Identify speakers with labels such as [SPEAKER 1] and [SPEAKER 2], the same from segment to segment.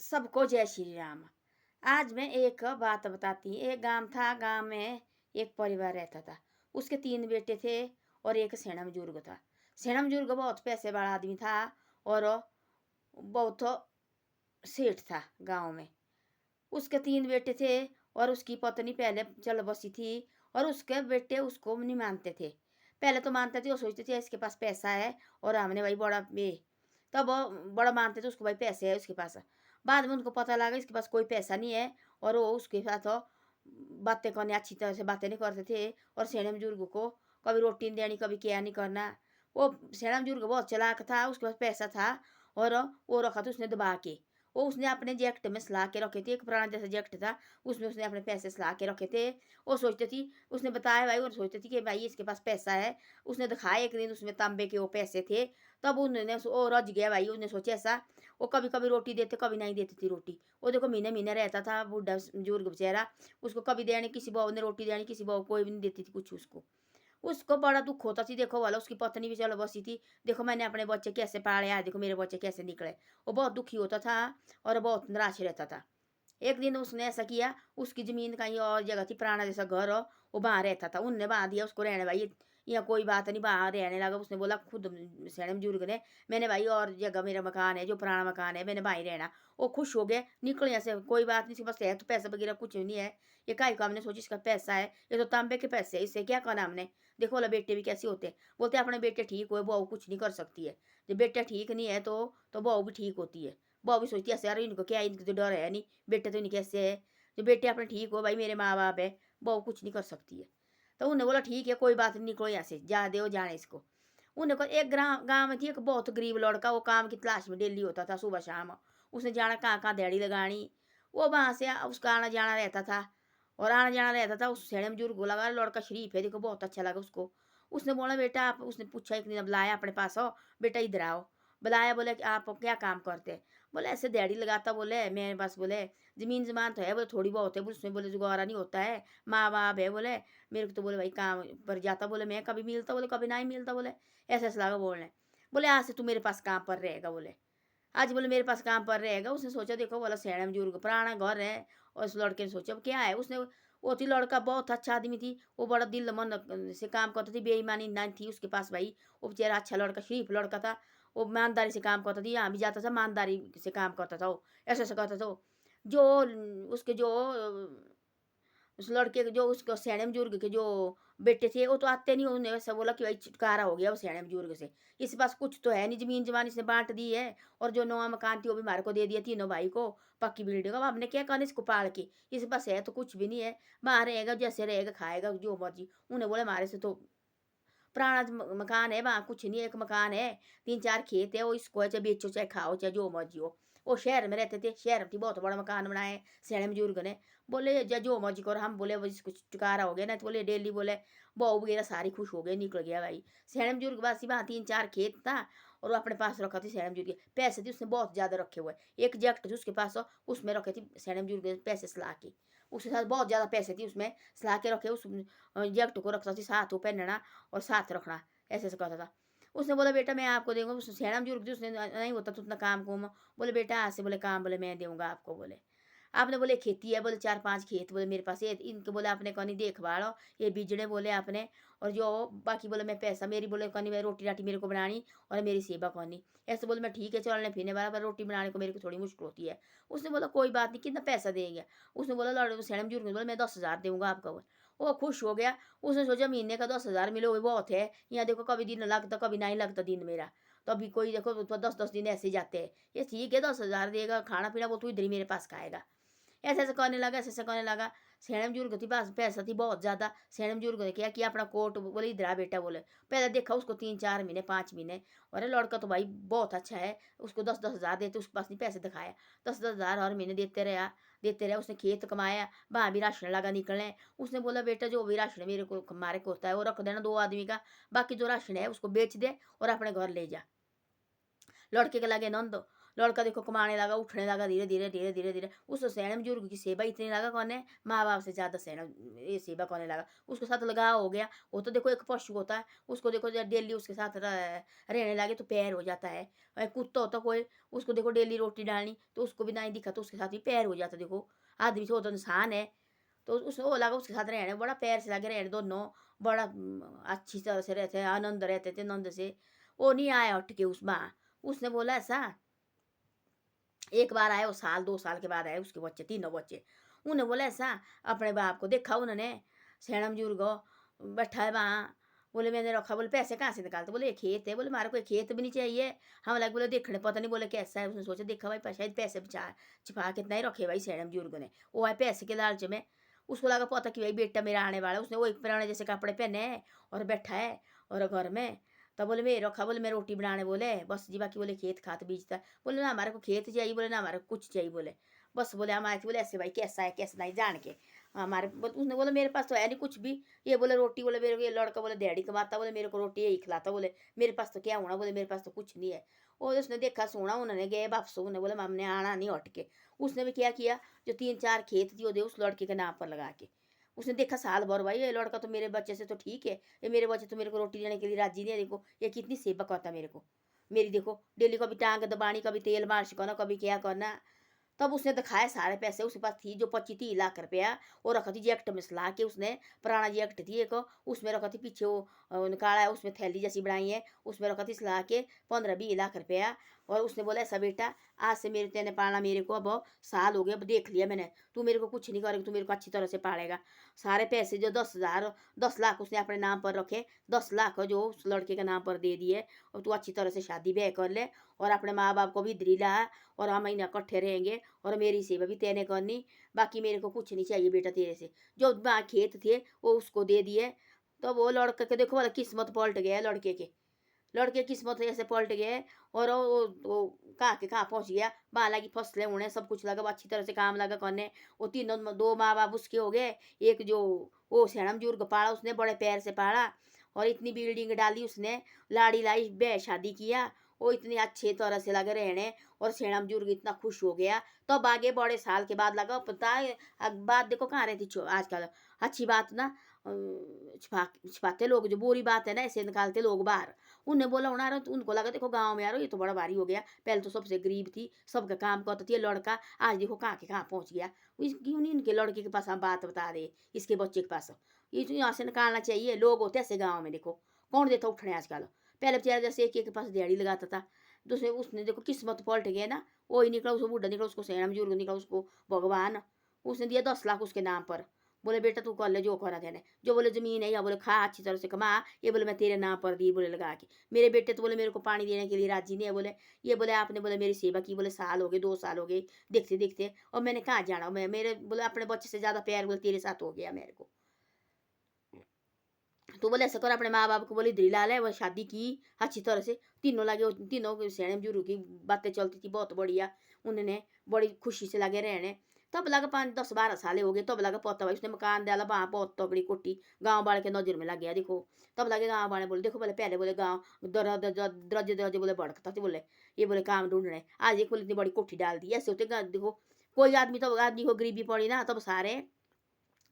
[SPEAKER 1] सबको जय श्री राम। आज मैं एक बात बताती। एक गांव था, गांव में एक परिवार रहता था। उसके 3 बेटे थे और एक सेना बुजुर्ग था। सेना बुजुर्ग बहुत पैसे वाला आदमी था और बहुत सेठ था गांव में। उसके 3 बेटे थे और उसकी पत्नी पहले चल बसी थी और उसके बेटे उसको नहीं मानते थे। पहले तो मानते थे, वो सोचते थे इसके पास पैसा है और हमने भाई बड़ा तब वो बड़ा मानते थे उसको, भाई पैसे है उसके पास। बाद में उनको पता लगा इसके पास कोई पैसा नहीं है और वो उसके साथ बातें करने अच्छी तरह से बातें नहीं करते थे और सेने बुजुर्ग को कभी रोटी नहीं देनी, कभी क्या नहीं करना। वो सेना बुजुर्ग बहुत चालाक था, उसके पास पैसा था और वो रखा था उसने दबा के। वो उसने अपने जैकेट में सला के रखे थे, एक पुराना जैसा जैकेट था, उसमें उसने अपने पैसे सला के रखे थे। वो सोचती थी, उसने बताया भाई, वो सोचती थी कि भाई इसके पास पैसा है। उसने दिखाया एक दिन उसमें तांबे के वो पैसे थे। तब उन्होंने वो रज गया भाई, उसने सोचा ऐसा। वो कभी कभी रोटी देते, कभी नहीं देती थी रोटी। वो देखो महीने महीने रहता था बूढ़ा बुजुर्ग बेचारा। उसको कभी देने किसी बहू ने रोटी देनी, किसी बहू कोई भी नहीं देती थी कुछ उसको। उसको बड़ा दुख होता थी। देखो वाला उसकी पत्नी भी चलो बसी थी, देखो मैंने अपने बच्चे कैसे पाले, आज देखो मेरे बच्चे कैसे निकले। वो बहुत दुखी होता था और बहुत निराश रहता था। एक दिन उसने ऐसा किया, उसकी जमीन कहीं और जगह थी, पुराना जैसा घर हो, वो वहाँ रहता था। उनने वहाँ दिया उसको रहने, भाई यहाँ कोई बात नहीं, वहाँ रहने लगा। उसने बोला खुद सैने बुजुर्ग ने, मैंने भाई और जगह मेरा मकान है जो पुराना मकान है, मैंने भाई रहना। वो खुश हो गए, निकल यहाँ से, कोई बात नहीं, इसके पास है तो पैसा वगैरह कुछ नहीं है। ये काय का हमने सोची इसका पैसा है, ये तो तांबे के पैसे है, इससे क्या करना हमने। देखो बोला बेटे भी कैसे होते, बोलते अपने बेटे ठीक हो, बहू कुछ नहीं कर सकती है। जब बेटा ठीक नहीं है तो बहू भी ठीक होती है। बहू भी सोचती है यार इनको क्या, इनको तो डर है नहीं, बेटे तो नहीं कैसे है। जो बेटे अपने ठीक हो, भाई मेरे माँ बाप है, बहू कुछ नहीं कर सकती है। तो उन्हें बोला ठीक है कोई बात नहीं, निकलो यहाँ से, जा दे जाने इसको। उन्हें को एक गाँव में थी एक बहुत गरीब लड़का, वो काम की तलाश में डेली होता था सुबह शाम। उसने जाना कहाँ कहाँ दिहाड़ी लगानी। वो वहाँ से उसका आना जाना रहता था और आना जाना रहता था। उस सेने बुजुर्ग को लगा लड़का शरीफ है, देखो बहुत अच्छा लगा उसको। उसने बोला बेटा आप, उसने पूछा एक दिन, बुलाया अपने पास, हो बेटा इधर आओ। बुलाया, बोले कि आप क्या काम करते हैं। बोले ऐसे दिहाड़ी लगाता, बोले मेरे पास बोले ज़मीन जमान तो है, बोले थोड़ी बहुत है, बोले उसमें बोले जुगारा नहीं होता है, माँ बाप है, बोले मेरे को तो बोले भाई काम पर जाता, बोले मैं कभी मिलता, बोले कभी नहीं मिलता, बोले ऐसे ऐसा लगा बोलने। बोले आज से तू मेरे पास काम पर रहेगा, बोले आज बोले मेरे पास काम पर रहेगा। उसने सोचा देखो बोला सैना बुजुर्ग पुराना घर है और उस लड़के ने सोचा अब क्या है। उसने वो थी लड़का बहुत अच्छा आदमी थी, वो बड़ा दिल मन से काम करता थी, बेईमानी नहीं थी उसके पास भाई। वो बेचारा अच्छा लड़का, शरीफ लड़का था। वो ईमानदारी से काम करता था, यहाँ भी जाता था ईमानदारी से काम करता था, वो ऐसा ऐसा करता था वो। जो उसके जो उस लड़के के जो उसको सैने बुजुर्ग के जो बेटे थे, वो तो आते नहीं। उन्होंने वैसा बोला कि भाई छुटकारा हो गया वो सैने बुजुर्ग से, इसके पास कुछ तो है नहीं, जमीन जमान इसने बांट दी है और जो नवा मकान थी वो भी हमारे को दे दिया, तीनों भाई को पक्की बिल्डिंग। अब हमने क्या करना इसको पाल के, इसके पास है तो कुछ भी नहीं है, वहाँ रहेगा जैसे रहेगा, खाएगा जो मर्जी। उन्हें बोले हमारे से तो पुराना मकान है, वहाँ कुछ नहीं, एक मकान है, 3 4 खेत है, वो इसको है चाहे बेचो चाहे खाओ चाहे जो मर्जी हो। वो शहर में रहते थे, शहर में बहुत बड़ा मकान बनाए सैने बुजुर्ग ने। बोले जो मर्जी करो, हम बोले वो कुछ चुकारा हो गया ना, तो बोले डेली बोले बहू वगैरह सारी खुश हो गए, निकल गया भाई। सैने बुजुर्ग बस वहाँ 3 4 खेत था और वो अपने पास रखा थी सैने बुजुर्ग के। पैसे थे उसने बहुत ज़्यादा रखे हुए, एक जैकेट थी उसके पास, उसमें रखे थे सैने बुजुर्ग के पैसे सला के। उसके साथ बहुत ज़्यादा पैसे थी उसमें, सला के रखे। उस जैकेट को रखता थी साथ, वो पहनना और साथ रखना, ऐसे ऐसे करता था। उसने बोला बेटा मैं आपको दूंगा, उस सैना बुजुर्ग थी, उसने नहीं होता तो उतना काम को बोले बेटा आज से बोले काम बोले मैं दूंगा आपको। बोले आपने बोले खेती है, बोले 4 5 खेत बोले मेरे पास ये इनके, बोले आपने कहीं देखभाल ये बीजड़े बोले आपने, और जो बाकी बोले मैं पैसा मेरी बोले कहीं मैं रोटी राटी मेरे को बनानी और मेरी सेवा करनी। ऐसे बोले मैं ठीक है चलने फिरने वाला, पर रोटी बनाने को मेरे को थोड़ी मुश्किल होती है। उसने बोला कोई बात नहीं, कितना पैसा देगा। उसने बोला लड़ सैना बुजुर्ग ने बोला मैं 10,000 दूंगा आपका। बोले वो खुश हो गया। उसने सोचा महीने का 10,000 मिले हुए बहुत है, यहाँ देखो कभी दिन लगता कभी नहीं लगता दिन मेरा, तो अभी कोई देखो तो 10 10 दिन ऐसे जाते हैं। ये ठीक है 10,000 देगा, खाना पीना वो तो इधर ही मेरे पास खाएगा। ऐसे ऐसे करने लगा, ऐसे ऐसे करने लगा। सेने बुजुर्ग थी पास पैसा थी बहुत ज़्यादा। सेने बुजुर्ग ने क्या किया, अपना कोट बोले इधर आ बेटा, बोले पहले देखा उसको 3 4 महीने 5 महीने। अरे लड़का तो भाई बहुत अच्छा है, उसको 10 10 हज़ार देते, उसके पास नहीं पैसे दिखाया, 10 10 हज़ार हर महीने देते रहे। उसने खेत कमाया, वहाँ भी राशन लगा निकलने। उसने बोला बेटा जो भी राशन मेरे को हमारे को होता है वो रख देना 2 आदमी का, बाकी जो राशन है उसको बेच दे और अपने घर ले जा। लड़के के लगे नंद, लड़का देखो कमाने लगा, उठने लगा धीरे धीरे धीरे धीरे धीरे। उस सैणम बुजुर्ग की सेवा इतनी लगा करने, माँ बाप से ज़्यादा सैणम ये सेवा करने लगा। उसके साथ लगाव हो गया। वो तो देखो एक पशु होता है, उसको देखो डेली उसके साथ रहने लगे तो पैर हो जाता है। कुत्ता होता कोई, उसको देखो डेली रोटी डालनी तो उसको भी नहीं दिखा तो उसके साथ भी पैर हो जाता। देखो आदमी से वो तो इंसान है, तो उस वो लगा उसके साथ रहने, बड़ा पैर से लगे रहने दोनों। बड़ा अच्छी तरह से रहते हैं, आनंद रहते थे नंद से। वो नहीं आया हट के उस माँ। उसने बोला ऐसा, एक बार आए वो साल 2 साल के बाद आए उसके बच्चे, तीनों बच्चे। उन्होंने बोला ऐसा, अपने बाप को देखा उन्होंने, सैणम बुजुर्ग बैठा है वहाँ। बोले मैंने रखा, बोले पैसे कहाँ से निकालते? बोले ये खेत है। बोले हमारे को खेत भी नहीं चाहिए। हम लगे बोले देखने, पता नहीं बोले कैसा है। उसने सोचा देखा भाई शायद पैसे बचा छिपा कितना ही रखे भाई सैणम बुजुर्ग ने। वो आए पैसे के लालच में। उसको लगा पता कि भाई बेटा मेरा आने वाला है। उसने वो एक पुराने जैसे कपड़े पहने है और बैठा है और घर में। तब बोले मैं रखा, बोले मैं रोटी बनाने, बोले बस जी बाकी बोले खेत खात बीजता है। बोले ना हमारे को खेत चाहिए, बोले ना हमारे को कुछ चाहिए, बोले बस बोले हमारे बोले ऐसे भाई कैसा है कैसा नहीं जान के हमारे उसने बोला मेरे पास तो है नहीं कुछ भी। ये बोले रोटी, बोले मेरे को ये लड़का बोले दिहाड़ी कमाता, बोले मेरे को रोटी यही खिलाता, बोले मेरे पास तो क्या होना, बोले मेरे पास तो कुछ नहीं है। और उसने देखा सुना, उन्होंने गए वापस, उन्होंने बोला हमने आना नहीं हट के। उसने भी क्या किया, जो 3-4 खेत थी वो दे उस लड़के के नाम पर लगा के। उसने देखा साल भर भाई ये लड़का तो मेरे बच्चे से तो ठीक है, ये मेरे बच्चे तो मेरे को रोटी देने के लिए राजी नहीं है। देखो ये कितनी सेवा करता मेरे को, मेरी देखो डेली कभी टांग दबानी, कभी तेल मालिश करना, कभी क्या करना। तब उसने दिखाए सारे पैसे उसके पास थी जो 25-30 लाख रुपया, और रखा थी जैकेट में सला के उसने। पुराना जैकेट थी एक, उसमें रखा थी पीछे वो निकाला है, उसमें थैली जैसी बनाई है, उसमें रखा थी सला के 15-20 लाख रुपया। और उसने बोला ऐसा बेटा, आज से मेरे तेने पालना मेरे को, अब साल हो गए, अब देख लिया मैंने, तू मेरे को कुछ नहीं करेगा, तू मेरे को अच्छी तरह से पालेगा। सारे पैसे जो 10,000 10 लाख उसने अपने नाम पर रखे, 10 लाख जो उस लड़के के नाम पर दे दिए। और तू अच्छी तरह से शादी ब्याह कर ले और अपने माँ बाप को भी इधर ही ला, और हम महीना इकट्ठे रहेंगे और मेरी सेवा भी तेने करनी। बाकी मेरे को कुछ नहीं चाहिए बेटा तेरे से। जो खेत थे वो उसको दे दिए। तो वो लड़के के देखो वाला किस्मत पलट गया, लड़के के किस्मत ऐसे पलट गए। और वो कहाँ के कहाँ पहुँच गया। वहाँ लगी फसलें उड़ने, सब कुछ लगा, वो अच्छी तरह से काम लगा करने। वो तीनों 2 माँ बाप उसके हो गए। एक जो वो सैणम बुजुर्ग पाला उसने बड़े पैर से पाला, और इतनी बिल्डिंग डाली उसने, लाड़ी लाई ब्याह शादी किया। वो इतनी अच्छे तरह से लगे रहने, और सैणम बुजुर्ग इतना खुश हो गया। तब आगे बड़े साल के बाद लगा पता है। अब बात देखो कहाँ रहती आजकल। अच्छी बात ना छिपाते लोग, जो बुरी बात है ना ऐसे निकालते लोग बाहर। उन्हें बोला होना रहा, तो उनको लगा देखो गांव में आ रहा ये तो बड़ा भारी हो गया। पहले तो सबसे गरीब थी, सबका काम करती थी, ये लड़का आज देखो कहाँ के कहाँ पहुंच गया। क्यों नहीं इनके लड़के के पास हम बात बता दे, इसके बच्चे के पास। ये तो यहाँ से निकालना चाहिए। लोग होते ऐसे गाँव में, देखो कौन देता उठने आजकल। पहले बेचारा जैसे एक के पास दिहाड़ी लगाता था, दूसरे उसने देखो किस्मत पलट गया ना। वो ही निकला, उसको बूढ़ा निकला, उसको सैणम बुजुर्ग निकला, उसको भगवान। उसने दिया 10 लाख उसके नाम पर। बोले बेटा तू कर ले जो करा देने, जो बोले जमीन है या बोले खा अच्छी तरह से कमा, ये बोले मैं तेरे नाम पर दी, बोले लगा के। मेरे बेटे तो बोले मेरे को पानी देने के लिए राजी नहीं है। बोले ये बोले आपने बोले मेरी सेवा की, बोले साल हो गए, 2 साल हो गए देखते देखते, और मैंने कहाँ जाना, मैं मेरे बोले अपने बच्चे से ज्यादा प्यार बोले तेरे साथ हो गया मेरे को। तो बोले ऐसा कर अपने माँ बाप को बोले ला है। वो शादी की अच्छी तरह से, तीनों लगे, तीनों सैणे बुजुर्ग की बातें चलती थी बहुत बढ़िया। उन्होंने बड़ी खुशी से लगे रहने। तब लगा 5-10-12 साल हो गए, तब लगा पता भाई उसने मकान डाला वहाँ बहुत तगड़ी कोठी, गाँव वाले के नजर में लग गया। देखो तब लगे गाँव वाले बोले देखो, बोले पहले बोले गाँव दरजे दरजे बोले भड़कता थे, बोले ये बोले काम ढूंढने, आज एक बोले इतनी बड़ी कोठी डाल दी। ऐसे होते देखो कोई आदमी, तब आदमी को गरीबी पड़ी ना, तब सारे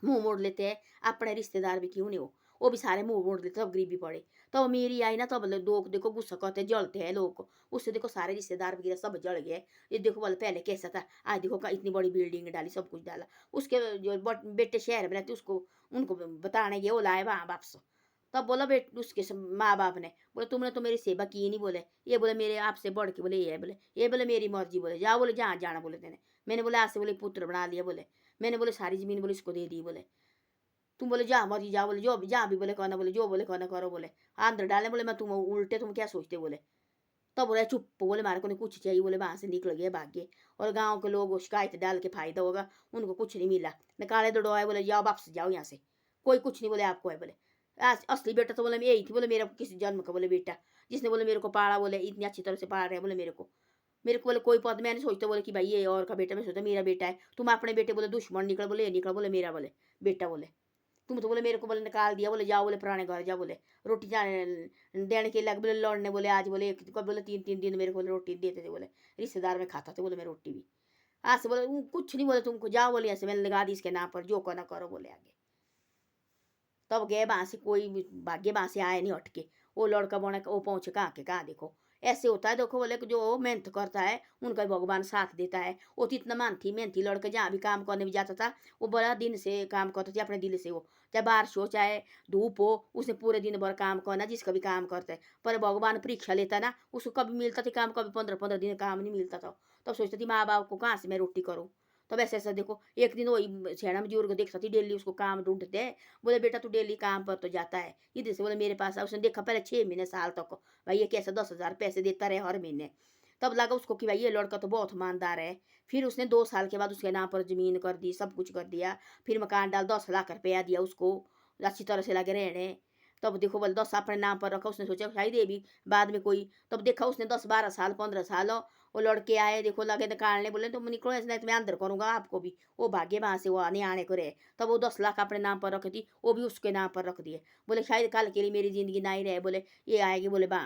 [SPEAKER 1] मुंह मोड़ लेते हैं। अपने रिश्तेदार भी क्यों नहीं हो, वो भी सारे मुंह मोड़ लेते, तब गरीबी पड़े। तो अमीरी आई ना, तब लोग देखो गुस्सा करते जलते हैं लोग। उससे देखो सारे रिश्तेदार वगैरह सब जल गए। ये देखो बोले पहले कैसा था, आज देखो इतनी बड़ी बिल्डिंग डाली, सब कुछ डाला। उसके जो बेटे शहर में रहते उसको, उनको बताने गए, वो लाए वहाँ वापस। तब बोला बेट उसके माँ बाप ने बोले तुमने तो मेरी सेवा की नहीं, बोले ये बोले मेरे आपसे बढ़ के बोले ये है, बोले ये बोले मेरी मर्जी, बोले जाओ, बोले जहाँ जाना बोले तेने। मैंने बोला आज से बोले पुत्र बना लिया, बोले मैंने बोले सारी जमीन बोले इसको दे दी, बोले तुम बोले जहाँ मर्जी जाओ, बोले जो जहाँ भी बोले कहना, बोले जो बोले कहना करो, बोले आंध्र डाले, बोले मैं तुम उल्टे तुम क्या सोचते, बोले। तब बोले चुप, बोले मारे को नहीं कुछ चाहिए, बोले वहाँ से निकल गए भाग गए। और गाँव के लोग शिकायत डाल के फायदा होगा, उनको कुछ नहीं मिला, निकाले दौड़ाए, बोले जाओ वापस जाओ यहाँ से, कोई कुछ नहीं बोले आपको है, बोले असली बेटा तो बोले मैं यही थी, बोले मेरा किसी जन्म का बोले बेटा, जिसने बोले मेरे को पाला, बोले इतनी अच्छी तरह से पाल रहे बोले मेरे को बोले कोई पद मैं नहीं सोचता, बोले कि भाई ये और का बेटा, मैं सोचता मेरा बेटा है। तुम अपने बेटे बोले दुश्मन निकल, बोले ये निकल, बोले मेरा बोले बेटा, बोले तुम तो बोले मेरे को बोले निकाल दिया, बोले जाओ बोले पुराने घर जाओ, बोले रोटी देने के लग बोले लौटने, बोले आज बोले कब बोले 3-3 दिन मेरे को बोले रोटी देते थे, बोले रिश्तेदार में खाता थे बोले मैं रोटी भी। आज से बोले कुछ नहीं बोले तुमको, जाओ बोले ऐसे मैंने लगा दी इसके नाम पर, जो करना करो बोले आगे। तब गए वहाँ से, कोई भाग्य वहाँ से आए नहीं हट के, वो लड़का बोने वो पहुँचे कहाँ के कहाँ। देखो ऐसे होता है, देखो बोले जो मेहनत करता है उनका भगवान साथ देता है। वो तो इतना मेहनती लड़का, जहाँ भी काम करने भी जाता था वो बड़ा दिन से काम करता था अपने दिल से, वो चाहे बारिश हो चाहे धूप हो, उसने पूरे दिन भर काम करना, जिसका भी काम करता है। पर भगवान परीक्षा लेता ना, उसको कभी मिलता था काम, कभी 15-15 दिन काम नहीं मिलता था। तब सोचती थी माँ बाप को कहाँ से मैं रोटी करूँ। तब ऐसे ऐसा देखो, एक दिन वही छेड़ा में बुजुर्ग देखता थी डेली उसको काम ढूंढते, बोले बेटा तू डेली काम पर तो जाता है, इधर से बोले मेरे पास। उसने देखा पहले 6 महीने साल तक भाई ये कैसे 10,000 पैसे देता रहे हर महीने। तब लगा उसको कि भाई ये लड़का तो बहुत ईमानदार है। फिर उसने 2 साल के बाद उसके नाम पर जमीन कर दी, सब कुछ कर दिया, फिर मकान डाल, 10 लाख रुपया दिया उसको, अच्छी तरह से लगे रहने। तब देखो बोले 10 अपने नाम पर रखा, उसने सोचा शायद ये भी बाद में कोई। तब देखा उसने 10-12 साल 15 साल वो लड़के आए, देखो लगे निकालने, बोले तुम निकलो ऐसे नहीं तो मैं अंदर करूँगा आपको भी। वो भाग्य वहाँ से वो आने को रहे। तब वो 10 लाख अपने नाम पर रखी थी, वो भी उसके नाम पर रख दिए। बोले शायद कल के लिए मेरी जिंदगी ना ही रहे, बोले ये आएगी बोले बा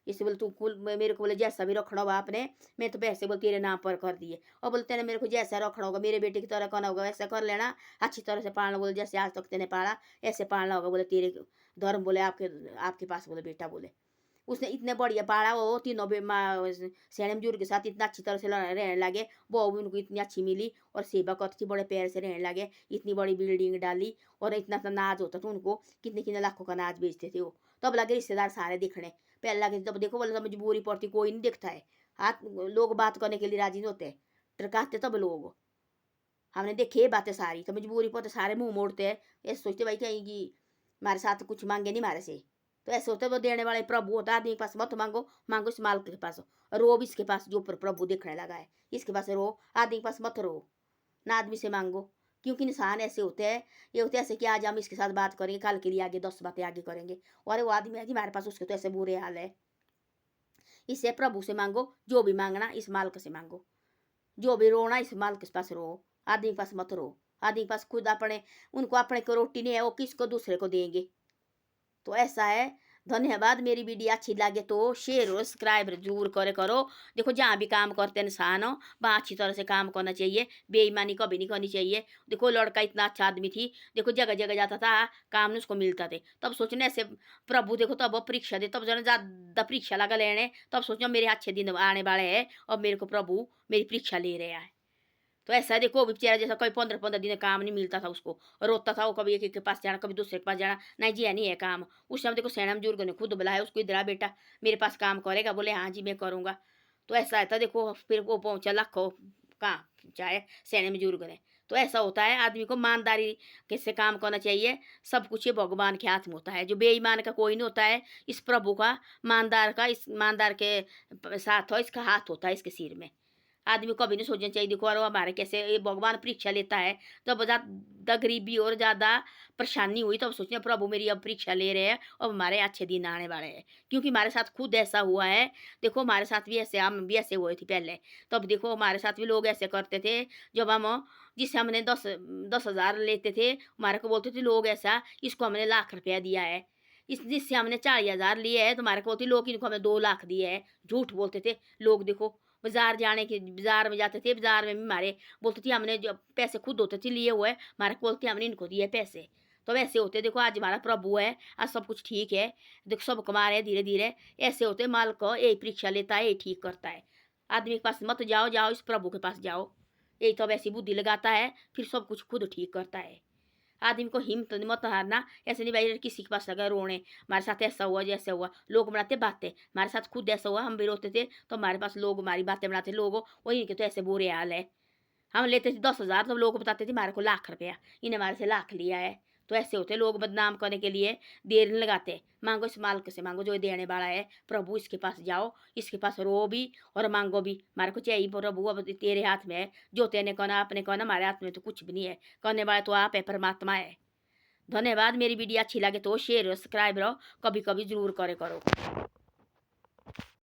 [SPEAKER 1] इससे, बोले तू कुल मेरे को बोले जैसा भी रखना होगा आपने, मैं तो पैसे बोले तेरे नाम पर कर दिए। और बोलते ना मेरे को जैसा रखना होगा मेरे बेटे की तरह करना होगा वैसा कर लेना, अच्छी तरह से पालना, बोले जैसे आज तक तेने पाला ऐसे पालना होगा, बोले तेरे धर्म बोले आपके आपके पास बोले बेटा। बोले उसने इतने बढ़िया पाला, वो तीनों सैने बुजुर्ग के साथ इतना अच्छी तरह से रहने लगे। वो भी उनको इतनी अच्छी मिली और सेवा करती थी, बड़े प्यार से रहने लगे। इतनी बड़ी बिल्डिंग डाली और इतना सा नाज होता था उनको, कितने कितने लाखों का नाज बेचते थे वो। तब लगे रिश्तेदार सारे दिखने, पहले लगे तब देखो बोले मजबूरी पड़ती, कोई नहीं दिखता है, हाथ लोग बात करने के लिए राजी नहीं होते, टरकाते तब लोग। हमने देखे बातें सारी, तो मजबूरी पड़ते सारे मुंह मोड़ते हैं, ये सोचते भाई कहेंगी हमारे साथ कुछ मांगे नहीं हमारे से। तो ऐसे होते वो देने वाले प्रभु होता है, आदमी के पास मत मांगो, मांगो इस मालिक के पास। रो इसके पास जो प्रभु देखने लगा है, इसके पास रो, आदमी के पास मत रो, ना आदमी से मांगो। क्योंकि इंसान ऐसे होते हैं, ये होते ऐसे कि आज हम इसके साथ बात करेंगे, कल के लिए आगे 10 बातें आगे करेंगे, और वो आदमी है कि हमारे पास उसके तो ऐसे बुरे हाल है। इससे प्रभु से मांगो, जो भी मांगना इस मालिक से मांगो, जो भी रोना इस मालिक के पास रो, आदमी के पास मत रो। आदमी के पास खुद अपने उनको अपने को रोटी नहीं है, वो किसको दूसरे को देंगे। तो ऐसा है। धन्यवाद। मेरी वीडियो अच्छी लगे तो शेयर और सब्सक्राइब जरूर करे करो। देखो जहाँ भी काम करते इंसान हो वहाँ अच्छी तरह से काम करना चाहिए, बेईमानी कभी नहीं करनी चाहिए। देखो लड़का इतना अच्छा आदमी थी, देखो जगह जगह जाता था, काम उसको मिलता थे। तब सोचने ऐसे प्रभु देखो तब वो परीक्षा दे, तब जो ज़्यादा परीक्षा लगा लेने, तब सोचो मेरे अच्छे दिन आने वाले हैं और मेरे को प्रभु मेरी परीक्षा ले रहा है। तो ऐसा देखो बेचारा जैसा कभी 15-15 दिन काम नहीं मिलता था उसको, रोता था वो, कभी एक के पास जाना कभी दूसरे के पास जाना, नहीं जी नहीं है काम। उस समय देखो सैना बुजुर्ग ने खुद बुलाया उसको, इधर आ बेटा मेरे पास काम करेगा, बोले हाँ जी मैं करूँगा। तो ऐसा था देखो, फिर वो पहुँचा लाखों कहाँ चाहे सैना बुजुर्ग ने। तो ऐसा होता है, आदमी को ईमानदारी कैसे काम करना चाहिए, सब कुछ ये भगवान के हाथ में होता है। जो बेईमान का कोई नहीं होता है, इस प्रभु का ईमानदार का, इस ईमानदार के साथ हो, इसका हाथ होता है इसके सिर में। आदमी को कभी नहीं सोचना चाहिए देखो, और हमारे कैसे ये भगवान परीक्षा लेता है। जब ज़्यादा गरीबी और ज़्यादा परेशानी हुई तब सोचते प्रभु मेरी अब परीक्षा ले रहे हैं, अब हमारे अच्छे दिन आने वाले हैं। क्योंकि हमारे साथ खुद ऐसा हुआ है। देखो हमारे साथ भी ऐसे, हम भी ऐसे हुए थे पहले। तब देखो हमारे साथ भी लोग ऐसे करते थे, जब हम जिससे हमने 10,000 लेते थे, हमारे को बोलते थे लोग ऐसा इसको हमने लाख रुपया दिया है। इस जिससे हमने 40,000 लिए है तो हमारे को बोलते लोग इनको हमें 2 लाख दिए है। झूठ बोलते थे लोग। देखो बाजार में जाते थे, बाजार में भी हमारे बोलते थे हमने जो पैसे खुद होते थे लिए हुए, हमारे को बोलते हमने इनको दिए पैसे। तो वैसे होते देखो, आज हमारा प्रभु है, आज सब कुछ ठीक है, देखो सब कमा रहे हैं धीरे धीरे। ऐसे होते माल को यही परीक्षा लेता है, यही ठीक करता है। आदमी के पास मत जाओ, जाओ इस प्रभु के पास जाओ, यही तो वैसी बुद्धि लगाता है, फिर सब कुछ खुद ठीक करता है। आदमी को हिम्मत मत हारना, ऐसे नहीं भाई किसी के पास लगा रोने हमारे साथ ऐसा हुआ जैसा हुआ। लोग बनाते बातें, हमारे साथ खुद ऐसा हुआ, हम भी रोते थे तो हमारे पास लोग हमारी बातें बनाते, लोग वही के तो ऐसे बुरे हाल है। हम लेते थे 10,000 तो लोग बताते थे हमारे को लाख रुपया, इन्हें हमारे से लाख लिया है। तो ऐसे होते लोग बदनाम करने के लिए देर नहीं लगाते। मांगो इस मालिक से मांगो जो देने वाला है प्रभु, इसके पास जाओ, इसके पास रो भी और मांगो भी। हमारे को चाहिए प्रभु, अब तेरे हाथ में है, जो तेने कहना अपने कहना, हमारे हाथ में तो कुछ भी नहीं है, करने वाला तो आप है, परमात्मा है। धन्यवाद। मेरी वीडियो अच्छी लगे तो शेयर और सब्सक्राइब कभी कभी जरूर करे करो।